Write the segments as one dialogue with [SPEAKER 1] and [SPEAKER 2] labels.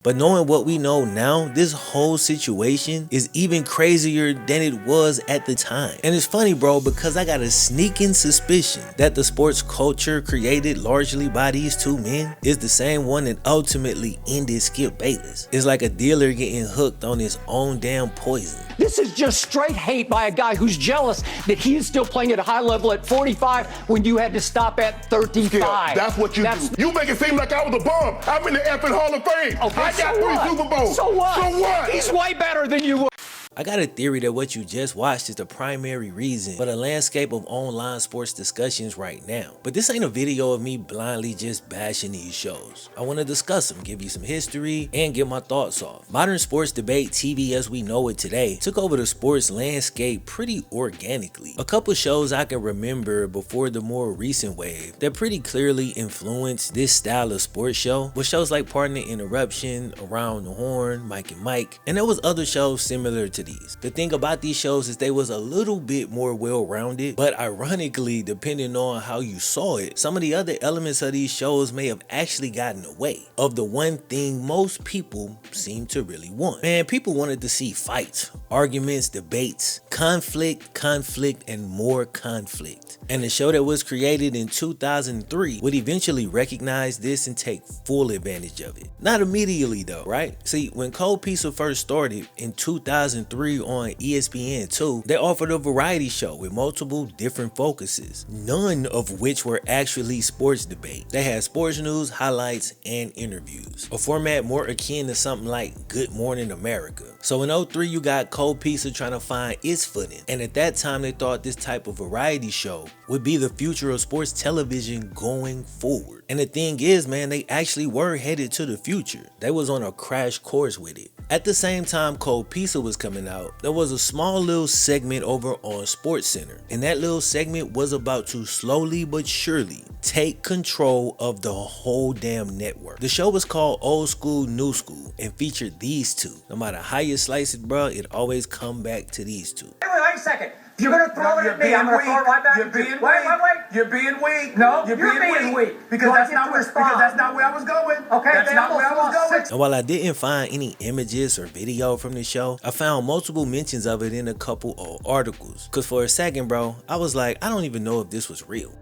[SPEAKER 1] But knowing what we know now, this whole situation is even crazier than it was at the time. And it's funny, bro, because I got a sneaking suspicion that the sports culture created largely by these two men is the same one that ultimately ended Skip Bayless. It's like a dealer getting hooked on his own damn poison.
[SPEAKER 2] This is just straight hate by a guy who's jealous that he is still playing at a high level at 45 when you had to stop at 35.
[SPEAKER 3] Yeah, that's what you do. You make it seem like I was a bum. I'm in the effing Hall of Fame.
[SPEAKER 2] Okay,
[SPEAKER 3] I got 3 Super Bowls.
[SPEAKER 2] So what?
[SPEAKER 3] So what?
[SPEAKER 2] He's way better than you were.
[SPEAKER 1] I got a theory that what you just watched is the primary reason for the landscape of online sports discussions right now. But this ain't a video of me blindly just bashing these shows. I want to discuss them, give you some history, and get my thoughts off. Modern sports debate TV as we know it today took over the sports landscape pretty organically. A couple shows I can remember before the more recent wave that pretty clearly influenced this style of sports show was shows like Partner Interruption, Around the Horn, Mike and Mike, and there was other shows similar to these. The thing about these shows is they was a little bit more well-rounded, but ironically, depending on how you saw it, some of the other elements of these shows may have actually gotten away of the one thing most people seem to really want. Man, people wanted to see fights, arguments, debates, conflict, and more conflict. And the show that was created in 2003 would eventually recognize this and take full advantage of it. Not immediately though, right? See, when Cold Pizza first started in 2003 on ESPN2, they offered a variety show with multiple different focuses, none of which were actually sports debate. They had sports news, highlights, and interviews, a format more akin to something like Good Morning America. So in 03, you got Cold Pizza trying to find its footing, and at that time they thought this type of variety show would be the future of sports television going forward. And the thing is, man, they actually were headed to the future. They was on a crash course with it. At the same time Cold Pizza was coming out, there was a small little segment over on Sports Center, and that little segment was about to slowly but surely take control of the whole damn network. The show was called Old School, New School and featured these two. No matter how you slice it, bro, it always come back to these two.
[SPEAKER 2] Wait a second. You're going to throw it at me. I'm going to throw it right back
[SPEAKER 3] You're
[SPEAKER 2] at you.
[SPEAKER 3] being weak.
[SPEAKER 2] Wait.
[SPEAKER 3] You're being weak.
[SPEAKER 2] No,
[SPEAKER 3] you're being weak. Because
[SPEAKER 2] Do I
[SPEAKER 3] that's
[SPEAKER 2] get
[SPEAKER 3] not
[SPEAKER 2] to
[SPEAKER 3] where
[SPEAKER 2] respond?
[SPEAKER 3] because that's not where I was going.
[SPEAKER 2] Okay,
[SPEAKER 3] that's
[SPEAKER 2] they
[SPEAKER 3] not where I
[SPEAKER 2] almost
[SPEAKER 3] was
[SPEAKER 2] lost
[SPEAKER 3] going.
[SPEAKER 2] six.
[SPEAKER 1] And while I didn't find any images or video from the show, I found multiple mentions of it in a couple old articles. Cause for a second, bro, I was like, I don't even know if this was real.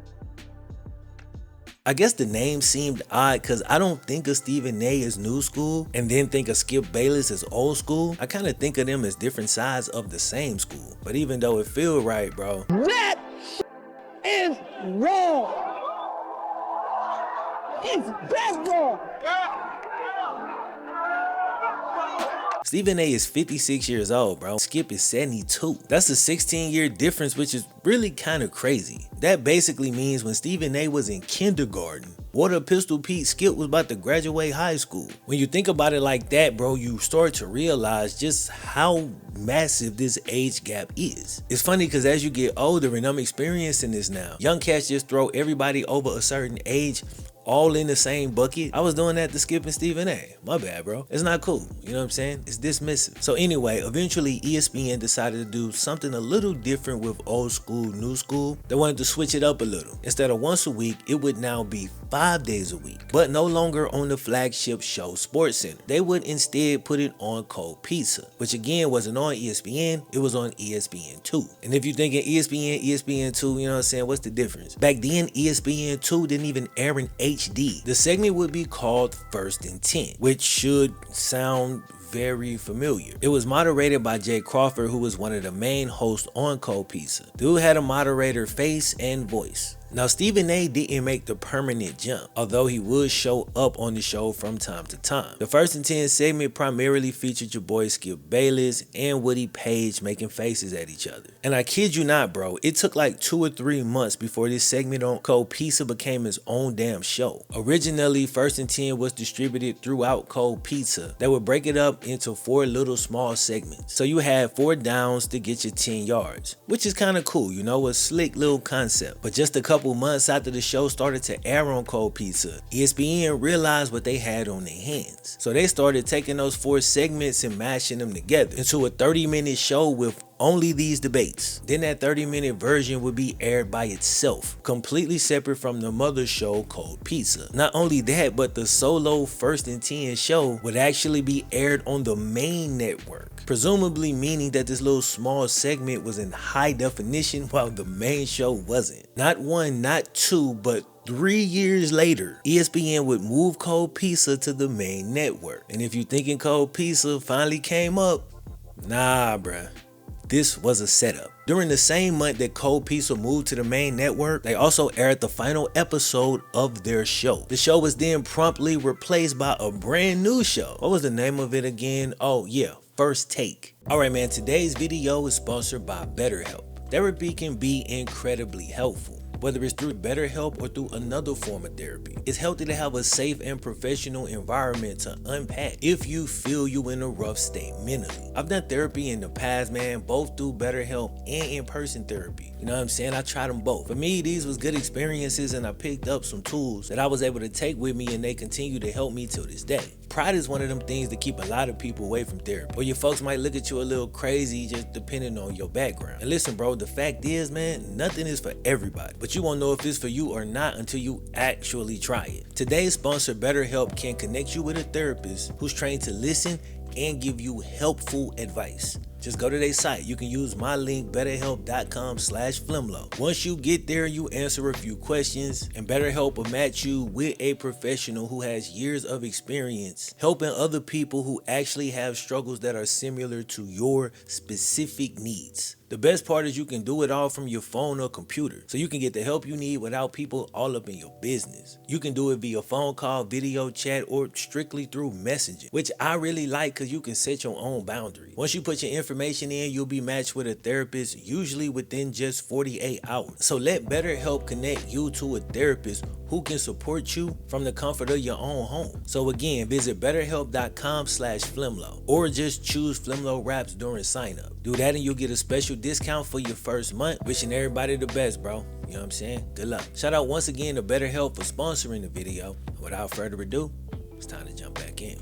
[SPEAKER 1] I guess the name seemed odd because I don't think of Stephen A as new school and then think of Skip Bayless as old school. I kind of think of them as different sides of the same school. But even though it feel right, bro,
[SPEAKER 2] That is wrong. It's that wrong.
[SPEAKER 1] Stephen A is 56 years old, bro. Skip is 72. That's a 16-year difference, which is really kind of crazy. That basically means when Stephen A was in kindergarten, Water Pistol Pete Skip was about to graduate high school. When you think about it like that, bro, you start to realize just how massive this age gap is. It's funny because as you get older, and I'm experiencing this now, young cats just throw everybody over a certain age all in the same bucket. I was doing that to Skip and Stephen A. My bad, bro. It's not cool. You know what I'm saying? It's dismissive. So anyway, eventually ESPN decided to do something a little different with Old School, New School. They wanted to switch it up a little. Instead of once a week, it would now be 5 days a week, but no longer on the flagship show Sports Center. They would instead put it on Cold Pizza, which again wasn't on ESPN, it was on ESPN2. And if you're thinking ESPN2, you know what I'm saying, what's the difference? Back then, ESPN2 didn't even air in HD. The segment would be called First and 10, which should sound very familiar. It was moderated by Jay Crawford, who was one of the main hosts on Cold Pizza. Dude had a moderator face and voice. Now, Stephen A didn't make the permanent jump, although he would show up on the show from time to time. The First and 10 segment primarily featured your boy Skip Bayless and Woody Page making faces at each other. And I kid you not, bro, it took like 2 or 3 months before this segment on Cold Pizza became its own damn show. Originally, First and 10 was distributed throughout Cold Pizza. They would break it up into 4 little small segments. So you had 4 downs to get your 10 yards, which is kind of cool, you know, a slick little concept. But just a couple months after the show started to air on Cold Pizza, ESPN realized what they had on their hands. So they started taking those 4 segments and mashing them together into a 30-minute show with only these debates. Then that 30-minute version would be aired by itself, completely separate from the mother show Cold Pizza. Not only that, but the solo First and 10 show would actually be aired on the main network, presumably meaning that this little small segment was in high definition while the main show wasn't. Not one, not two, but 3 years later, ESPN would move Cold Pizza to the main network. And if you thinking Cold Pizza finally came up, nah bruh, this was a setup. During the same month that Cold Pizza moved to the main network, they also aired the final episode of their show. The show was then promptly replaced by a brand new show. What was the name of it again? Oh yeah, First Take. Alright man, today's video is sponsored by BetterHelp. Therapy can be incredibly helpful, whether it's through BetterHelp or through another form of therapy. It's healthy to have a safe and professional environment to unpack if you feel you in a rough state mentally. I've done therapy in the past, man, both through BetterHelp and in-person therapy. You know what I'm saying? I tried them both. For me, these was good experiences and I picked up some tools that I was able to take with me and they continue to help me till this day. Pride is one of them things that keep a lot of people away from therapy. Or your folks might look at you a little crazy just depending on your background. And listen bro, the fact is man, nothing is for everybody. But you won't know if it's for you or not until you actually try it. Today's sponsor, BetterHelp, can connect you with a therapist who's trained to listen and give you helpful advice. Just go to their site. You can use my link, betterhelp.com/FlemLo. Once you get there, you answer a few questions, and BetterHelp will match you with a professional who has years of experience helping other people who actually have struggles that are similar to your specific needs. The best part is you can do it all from your phone or computer, so you can get the help you need without people all up in your business. You can do it via phone call, video chat, or strictly through messaging, which I really like because you can set your own boundaries. Once you put your information in, you'll be matched with a therapist, usually within just 48 hours. So let BetterHelp connect you to a therapist who can support you from the comfort of your own home. So again, visit betterhelp.com/FlemLo or just choose FlemLo Raps during sign up. Do that and you'll get a special discount for your first month. Wishing everybody the best, bro. You know what I'm saying? Good luck. Shout out once again to BetterHelp for sponsoring the video. Without further ado, it's time to jump back in.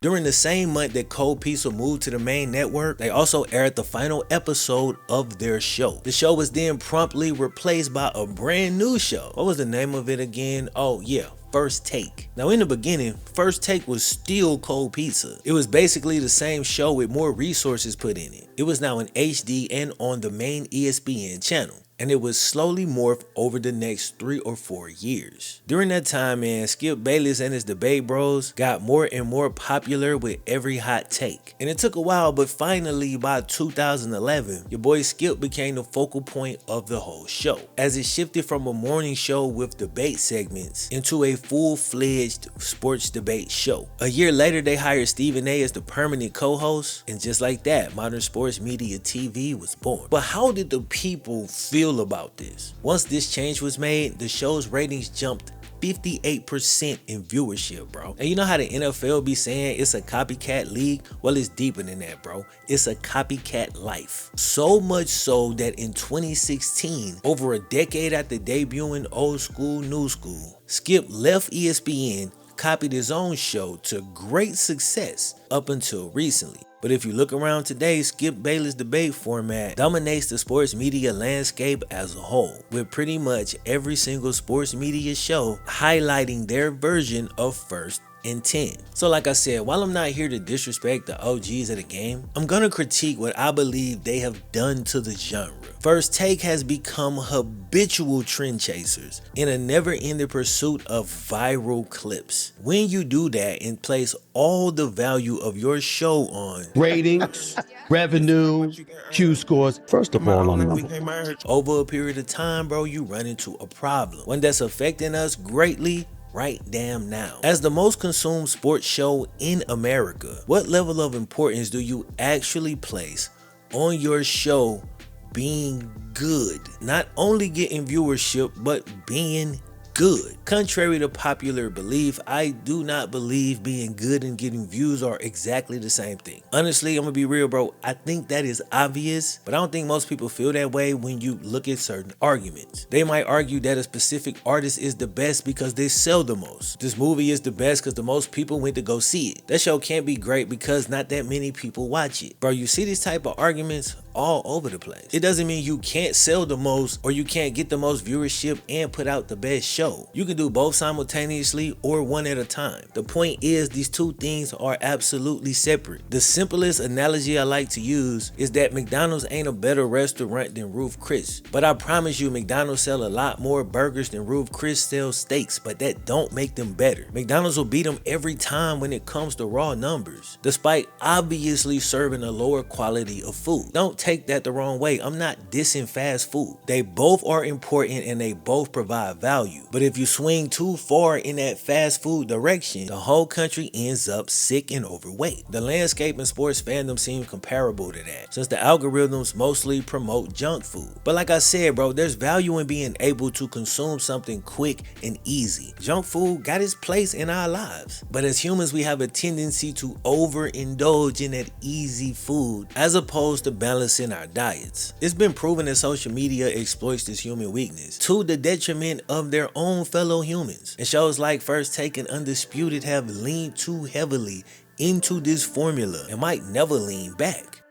[SPEAKER 1] During the same month that Cold Pizza moved to the main network, they also aired the final episode of their show. The show was then promptly replaced by a brand new show. What was the name of it again? Oh yeah, First Take. Now in the beginning, First Take was still Cold Pizza. It was basically the same show with more resources put in it. It was now in HD and on the main ESPN channel, and it was slowly morphed over the next 3 or 4 years. During that time, man, Skip Bayless and his debate bros got more and more popular with every hot take. And it took a while, but finally by 2011, your boy Skip became the focal point of the whole show, as it shifted from a morning show with debate segments into a full-fledged sports debate show. A year later, they hired Stephen A as the permanent co-host, and just like that, Modern Sports Media TV was born. But how did the people feel about this? Once this change was made, the show's ratings jumped 58% in viewership, bro. And you know how the NFL be saying it's a copycat league? Well, it's deeper than that, bro. It's a copycat life. So much so that in 2016, over a decade after debuting Old School, New School, Skip left ESPN, copied his own show to great success up until recently. But if you look around today, Skip Bayless' debate format dominates the sports media landscape as a whole, with pretty much every single sports media show highlighting their version of First and 10. So like I said, while I'm not here to disrespect the OGs of the game, I'm gonna critique what I believe they have done to the genre. First Take has become habitual trend chasers in a never-ending pursuit of viral clips. When you do that and place all the value of your show on
[SPEAKER 4] ratings, revenue, Q scores, first of all on number,
[SPEAKER 1] over a period of time, bro, you run into a problem, one that's affecting us greatly right damn now. As the most consumed sports show in America, what level of importance do you actually place on your show being good? Not only getting viewership, but being good. Contrary to popular belief, I do not believe being good and getting views are exactly the same thing. Honestly, I'm gonna be real, bro. I think that is obvious, but I don't think most people feel that way when you look at certain arguments. They might argue that a specific artist is the best because they sell the most. This movie is the best because the most people went to go see it. That show can't be great because not that many people watch it. Bro, you see these type of arguments all over the place. It doesn't mean you can't sell the most or you can't get the most viewership and put out the best show. You can do both simultaneously or one at a time. The point is, these two things are absolutely separate. The simplest analogy I like to use is that McDonald's ain't a better restaurant than Ruth Chris, but I promise you McDonald's sell a lot more burgers than Ruth Chris sells steaks, but that don't make them better. McDonald's will beat them every time when it comes to raw numbers, despite obviously serving a lower quality of food. Don't take that the wrong way. I'm not dissing fast food. They both are important and they both provide value. But if you swing too far in that fast food direction, the whole country ends up sick and overweight. The landscape in sports fandom seems comparable to that, since the algorithms mostly promote junk food. But like I said, bro, there's value in being able to consume something quick and easy. Junk food got its place in our lives, but as humans we have a tendency to overindulge in that easy food as opposed to balancing our diets. It's been proven that social media exploits this human weakness to the detriment of their own fellow humans, and shows like First Take and Undisputed have leaned too heavily into this formula and might never lean back.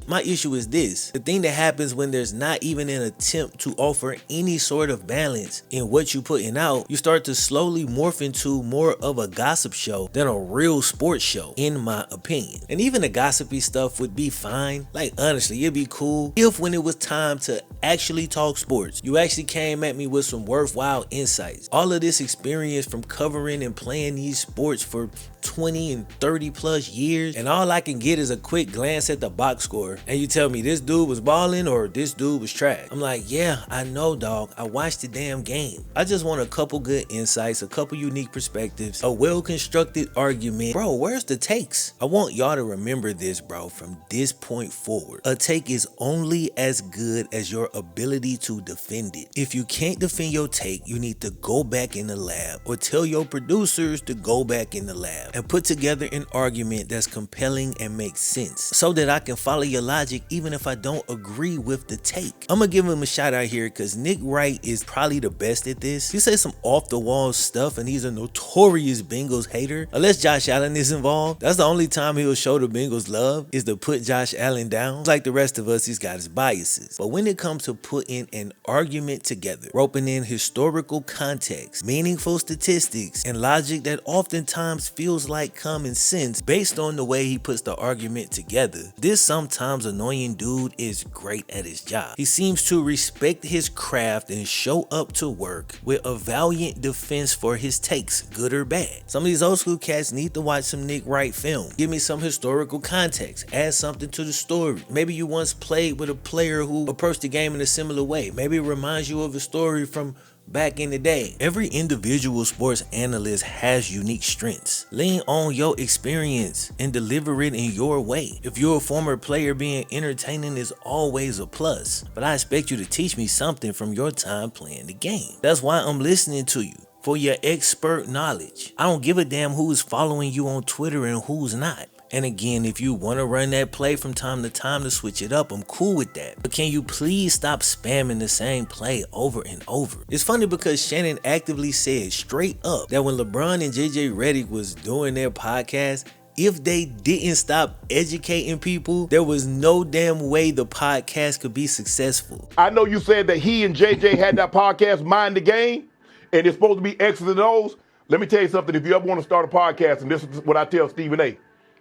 [SPEAKER 1] My issue is this: the thing that happens when there's not even an attempt to offer any sort of balance in what you're putting out, you start to slowly morph into more of a gossip show than a real sports show, in my opinion. And even the gossipy stuff would be fine. Like honestly, it'd be cool if when it was time to actually talk sports, you actually came at me with some worthwhile insights. All of this experience from covering and playing these sports for 20 and 30 plus years, and all I can get is a quick glance at the box score, and you tell me this dude was balling or this dude was trash. I'm like, yeah, I know, dog. I watched the damn game. I just want a couple good insights, a couple unique perspectives, a well-constructed argument. Bro, where's the takes? I want y'all to remember this, bro, from this point forward. A take is only as good as your ability to defend it. If you can't defend your take, you need to go back in the lab or tell your producers to go back in the lab and put together an argument that's compelling and makes sense so that I can follow your logic even if I don't agree with the take. I'm gonna give him a shout out here because Nick Wright is probably the best at this. He says some off the wall stuff and he's a notorious Bengals hater. Unless Josh Allen is involved, that's the only time he'll show the Bengals love, is to put Josh Allen down. Like the rest of us, he's got his biases. But when it comes to putting an argument together, roping in historical context, meaningful statistics, and logic that oftentimes feels like common sense based on the way he puts the argument together, this sometimes annoying dude is great at his job. He seems to respect his craft and show up to work with a valiant defense for his takes, good or bad. Some of these old school cats need to watch some Nick Wright film. Give me some historical context, add something to the story. Maybe you once played with a player who approached the game in a similar way. Maybe it reminds you of a story from back in the day. Every individual sports analyst has unique strengths. Lean on your experience and deliver it in your way. If you're a former player, being entertaining is always a plus, but I expect you to teach me something from your time playing the game. That's why I'm listening to you, for your expert knowledge. I don't give a damn who's following you on Twitter and who's not. And again, if you want to run that play from time to time to switch it up, I'm cool with that. But can you please stop spamming the same play over and over? It's funny because Shannon actively said straight up that when LeBron and JJ Redick was doing their podcast, if they didn't stop educating people, there was no damn way the podcast could be successful.
[SPEAKER 3] I know you said that he and JJ had that podcast, Mind the Game, and it's supposed to be X's and O's. Let me tell you something. If you ever want to start a podcast, and this is what I tell Stephen A.,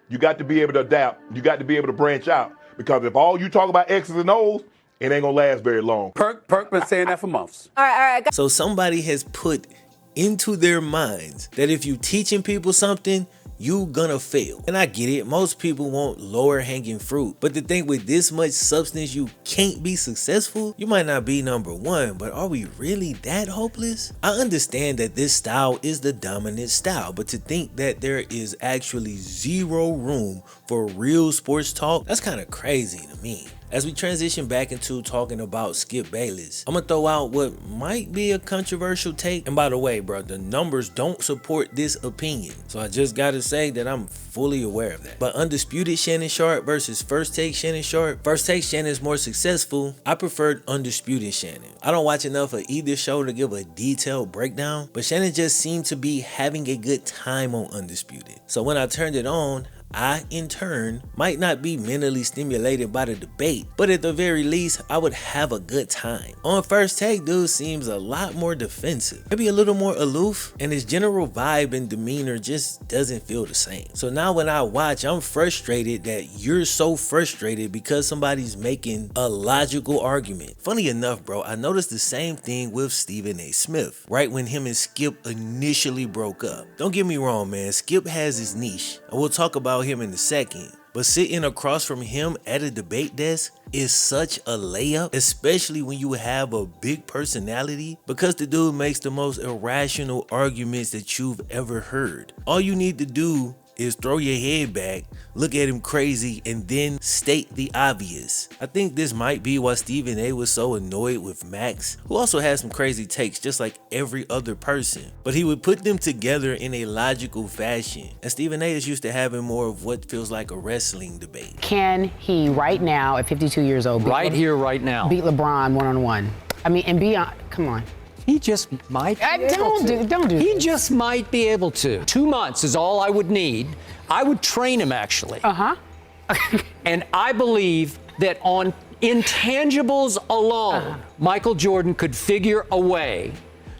[SPEAKER 3] you got to be able to adapt. You got to be able to branch out. Because if all you talk about X's and O's, it ain't going to last very long.
[SPEAKER 5] Perk been saying that for months.
[SPEAKER 6] All right.
[SPEAKER 1] So somebody has put into their minds that if you teaching people something, you gonna fail. And I get it, most people want lower hanging fruit, but the thing with this much substance, you can't be successful. You might not be number one, but are we really that hopeless? I understand that this style is the dominant style, but to think that there is actually zero room for real sports talk, that's kind of crazy to me. As we transition back into talking about Skip Bayless, I'm gonna throw out what might be a controversial take. And by the way, bro, the numbers don't support this opinion, so I just gotta say that I'm fully aware of that. But Undisputed Shannon Sharp versus First Take Shannon Sharp. First Take Shannon is more successful. I preferred Undisputed Shannon. I don't watch enough of either show to give a detailed breakdown, but Shannon just seemed to be having a good time on Undisputed. So when I turned it on, I, in turn, might not be mentally stimulated by the debate, but at the very least, I would have a good time. On first take, dude seems a lot more defensive, maybe a little more aloof, and his general vibe and demeanor just doesn't feel the same. So now when I watch, I'm frustrated that you're so frustrated because somebody's making a logical argument. Funny enough, bro, I noticed the same thing with Stephen A. Smith, right when him and Skip initially broke up. Don't get me wrong, man, Skip has his niche, and we'll talk about him in a second, but sitting across from him at a debate desk is such a layup, especially when you have a big personality, because the dude makes the most irrational arguments that you've ever heard. All you need to do is throw your head back, look at him crazy, and then state the obvious. I think this might be why Stephen A was so annoyed with Max, who also has some crazy takes just like every other person, but he would put them together in a logical fashion. And Stephen A is used to having more of what feels like a wrestling debate.
[SPEAKER 6] Can he right now at 52 years old
[SPEAKER 2] Right here, right now.
[SPEAKER 6] beat LeBron one-on-one? I mean, and beyond, come on.
[SPEAKER 2] He just might be able to.
[SPEAKER 6] Don't do
[SPEAKER 2] He
[SPEAKER 6] this.
[SPEAKER 2] just might be able to. 2 months is all I would need. I would train him, actually. And I believe that on intangibles alone, Michael Jordan could figure a way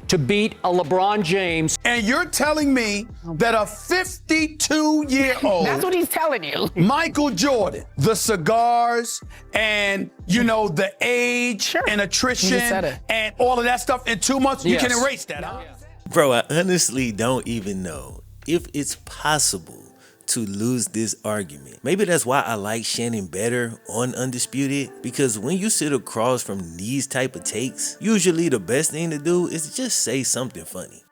[SPEAKER 2] to beat a LeBron James.
[SPEAKER 7] And you're telling me that a 52-year-old
[SPEAKER 6] That's what he's telling you.
[SPEAKER 7] Michael Jordan, the cigars and, you know, the age and attrition
[SPEAKER 6] You just said it.
[SPEAKER 7] and all of that stuff in 2 months, you
[SPEAKER 2] Yes.
[SPEAKER 7] can erase that, huh?
[SPEAKER 1] Bro, I honestly don't even know if it's possible to lose this argument. Maybe that's why I like Shannon better on Undisputed, because when you sit across from these type of takes, usually the best thing to do is just say something funny.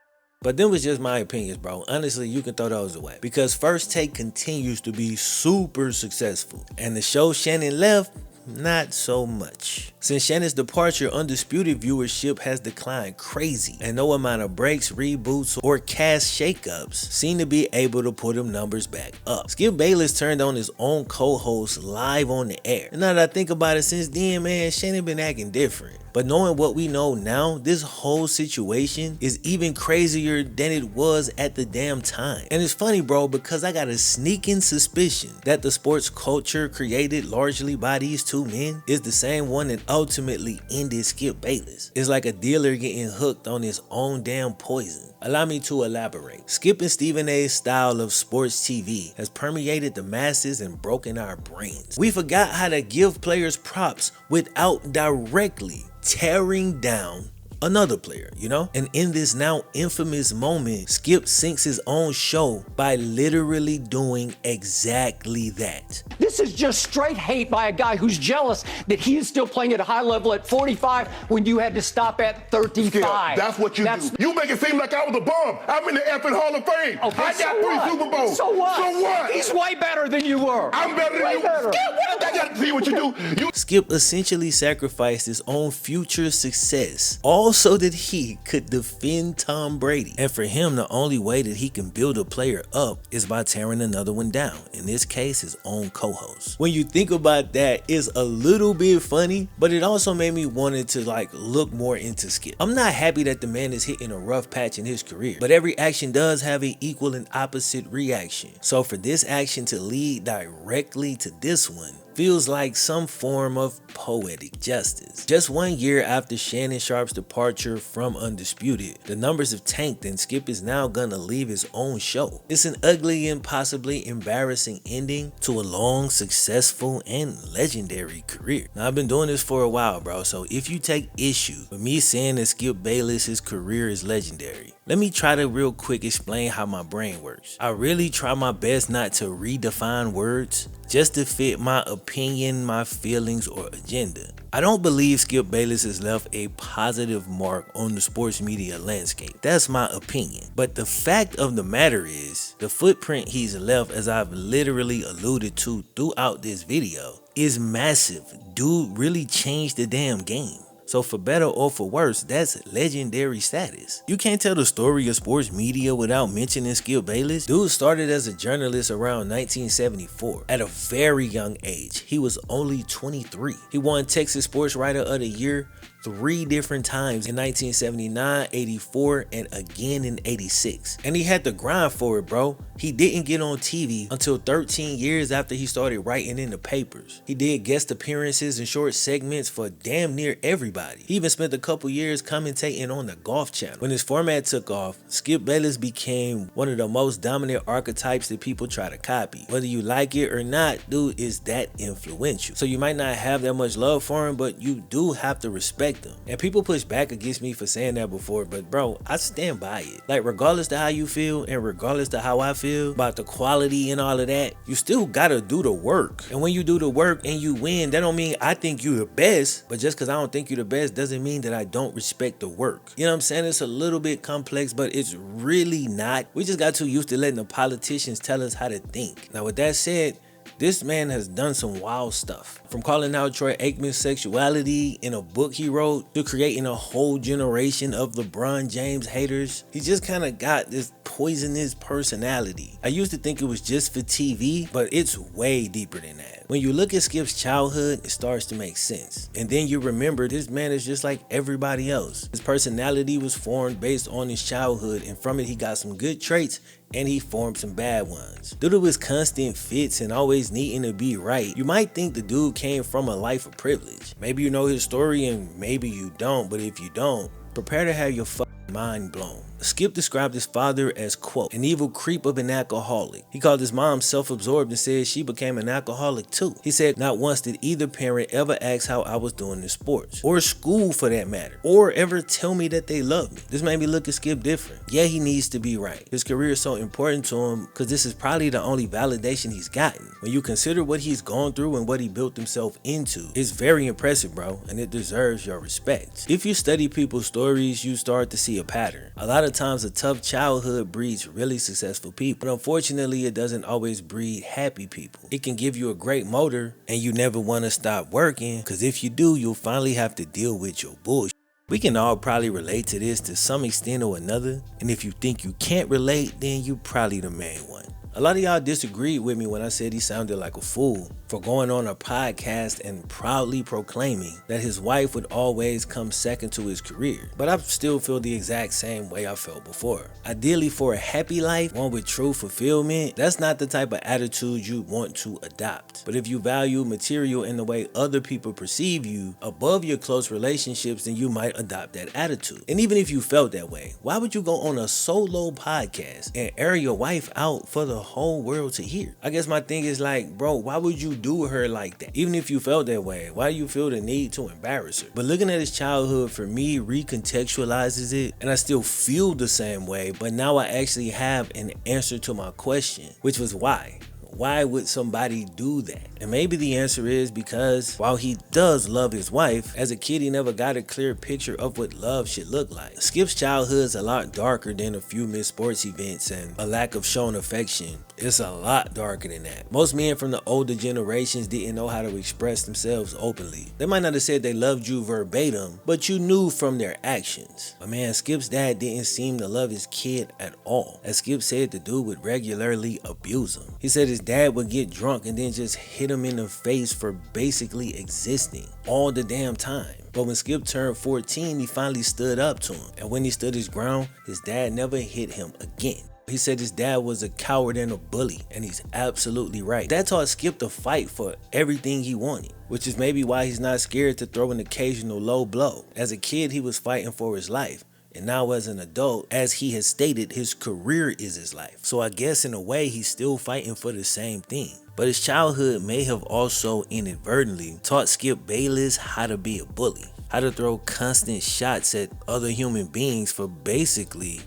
[SPEAKER 1] But them was just my opinions, bro. Honestly, you can throw those away, because First Take continues to be super successful, and the show Shannon left, not so much. Since Shannon's departure, Undisputed viewership has declined crazy, and no amount of breaks, reboots, or cast shakeups seem to be able to put them numbers back up. Skip Bayless turned on his own co-host live on the air. And now that I think about it, since then, man, Shannon been acting different. But knowing what we know now, this whole situation is even crazier than it was at the damn time. And it's funny, bro, because I got a sneaking suspicion that the sports culture created largely by these two men is the same one that ultimately ended Skip Bayless. It's like a dealer getting hooked on his own damn poison. Allow me to elaborate. Skip and Stephen A's style of sports TV has permeated the masses and broken our brains. We forgot how to give players props without directly tearing down another player, you know? And in this now infamous moment, Skip sinks his own show by literally doing exactly that.
[SPEAKER 2] This is just straight hate by a guy who's jealous that he is still playing at a high level at 45 when you had to stop at 35.
[SPEAKER 3] Yeah, that's what you do. You make it seem like I was a bum. I'm in the effing Hall of Fame.
[SPEAKER 2] Okay,
[SPEAKER 3] I got three Super Bowls.
[SPEAKER 2] So what?
[SPEAKER 3] So what?
[SPEAKER 2] He's way better than you were.
[SPEAKER 3] I'm better than
[SPEAKER 2] Way
[SPEAKER 3] you.
[SPEAKER 2] better.
[SPEAKER 3] Skip, what I got to see what you do?
[SPEAKER 1] Skip essentially sacrificed his own future success, all so that he could defend Tom Brady. And for him, the only way that he can build a player up is by tearing another one down, in this case, his own co-host. When you think about that, it's a little bit funny, but it also made me wanted to look more into Skip. I'm not happy that the man is hitting a rough patch in his career, but every action does have an equal and opposite reaction. So for this action to lead directly to this one, feels like some form of poetic justice. Just 1 year after Shannon Sharpe's departure from Undisputed, the numbers have tanked and Skip is now gonna leave his own show. It's an ugly and possibly embarrassing ending to a long, successful, and legendary career. Now, I've been doing this for a while, bro, so if you take issue with me saying that Skip Bayless' career is legendary, let me try to real quick explain how my brain works. I really try my best not to redefine words just to fit my opinion, my feelings, or agenda. I don't believe Skip Bayless has left a positive mark on the sports media landscape. That's my opinion. But the fact of the matter is, the footprint he's left, as I've literally alluded to throughout this video, is massive. Dude really changed the damn game. So for better or for worse, that's legendary status. You can't tell the story of sports media without mentioning Skip Bayless. Dude started as a journalist around 1974 at a very young age. He was only 23. He won Texas Sports Writer of the Year 3 different times in 1979, 84, and again in 86. And he had to grind for it, bro. He didn't get on TV until 13 years after he started writing in the papers. He did guest appearances and short segments for damn near everybody. He even spent a couple years commentating on the Golf Channel. When his format took off, Skip Bayless became one of the most dominant archetypes that people try to copy. Whether you like it or not, dude is that influential. So you might not have that much love for him, but you do have to respect him. And people push back against me for saying that before, but bro, I stand by it. Like, regardless to how you feel and regardless to how I feel about the quality and all of that, you still gotta do the work. And when you do the work and you win, that don't mean I think you the best, but just because I don't think you the best doesn't mean that I don't respect the work. You know what I'm saying? It's a little bit complex, but it's really not. We just got too used to letting the politicians tell us how to think. Now, with that said, this man has done some wild stuff. From calling out Troy Aikman's sexuality in a book he wrote to creating a whole generation of LeBron James haters. He just kind of got this poisonous personality. I used to think it was just for TV, but it's way deeper than that. When you look at Skip's childhood, it starts to make sense. And then you remember this man is just like everybody else. His personality was formed based on his childhood, and from it he got some good traits and he formed some bad ones. Due to his constant fits and always needing to be right, you might think the dude came from a life of privilege. Maybe you know his story and maybe you don't, but if you don't, prepare to have your mind blown. Skip described his father as, quote, an evil creep of an alcoholic. He called his mom self-absorbed and said she became an alcoholic too. He said not once did either parent ever ask how I was doing in sports, or school for that matter, or ever tell me that they love me. This made me look at Skip different. Yeah, he needs to be right. His career is so important to him because this is probably the only validation he's gotten. When you consider what he's gone through and what he built himself into, it's very impressive, bro, and it deserves your respect. If you study people's stories, you start to see a pattern. A lot of times a tough childhood breeds really successful people, but unfortunately it doesn't always breed happy people. It can give you a great motor and you never want to stop working, because if you do, you'll finally have to deal with your bullshit. We can all probably relate to this to some extent or another, and if you think you can't relate, then you probably the main one. A lot of y'all disagreed with me when I said he sounded like a fool for going on a podcast and proudly proclaiming that his wife would always come second to his career. But I still feel the exact same way I felt before. Ideally, for a happy life, one with true fulfillment, that's not the type of attitude you want to adopt. But if you value material in the way other people perceive you above your close relationships, then you might adopt that attitude. And even if you felt that way, why would you go on a solo podcast and air your wife out for the whole world to hear? I guess my thing is like, bro, why would you do her like that? Even if you felt that way, why do you feel the need to embarrass her? But looking at his childhood, for me, recontextualizes it, and I still feel the same way, but now I actually have an answer to my question, which was why. Why would somebody do that? And maybe the answer is because while he does love his wife, as a kid he never got a clear picture of what love should look like. Skip's childhood is a lot darker than a few missed sports events and a lack of shown affection. It's a lot darker than that. Most men from the older generations didn't know how to express themselves openly. They might not have said they loved you verbatim, but you knew from their actions. But man, Skip's dad didn't seem to love his kid at all. As Skip said, the dude would regularly abuse him. He said his dad would get drunk and then just hit him in the face for basically existing all the damn time. But when Skip turned 14, he finally stood up to him. And when he stood his ground, his dad never hit him again. He said his dad was a coward and a bully, and he's absolutely right. That taught Skip to fight for everything he wanted, which is maybe why he's not scared to throw an occasional low blow. As a kid, he was fighting for his life. And now as an adult, as he has stated, his career is his life. So I guess in a way, he's still fighting for the same thing. But his childhood may have also inadvertently taught Skip Bayless how to be a bully, how to throw constant shots at other human beings for basically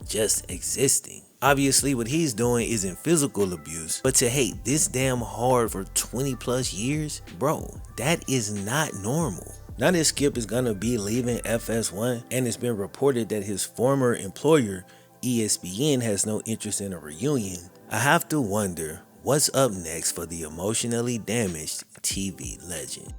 [SPEAKER 1] just existing. Obviously, what he's doing isn't physical abuse, but to hate this damn hard for 20 plus years, bro, that is not normal. Now that Skip is gonna be leaving FS1, and it's been reported that his former employer, ESPN, has no interest in a reunion, I have to wonder what's up next for the emotionally damaged TV legend.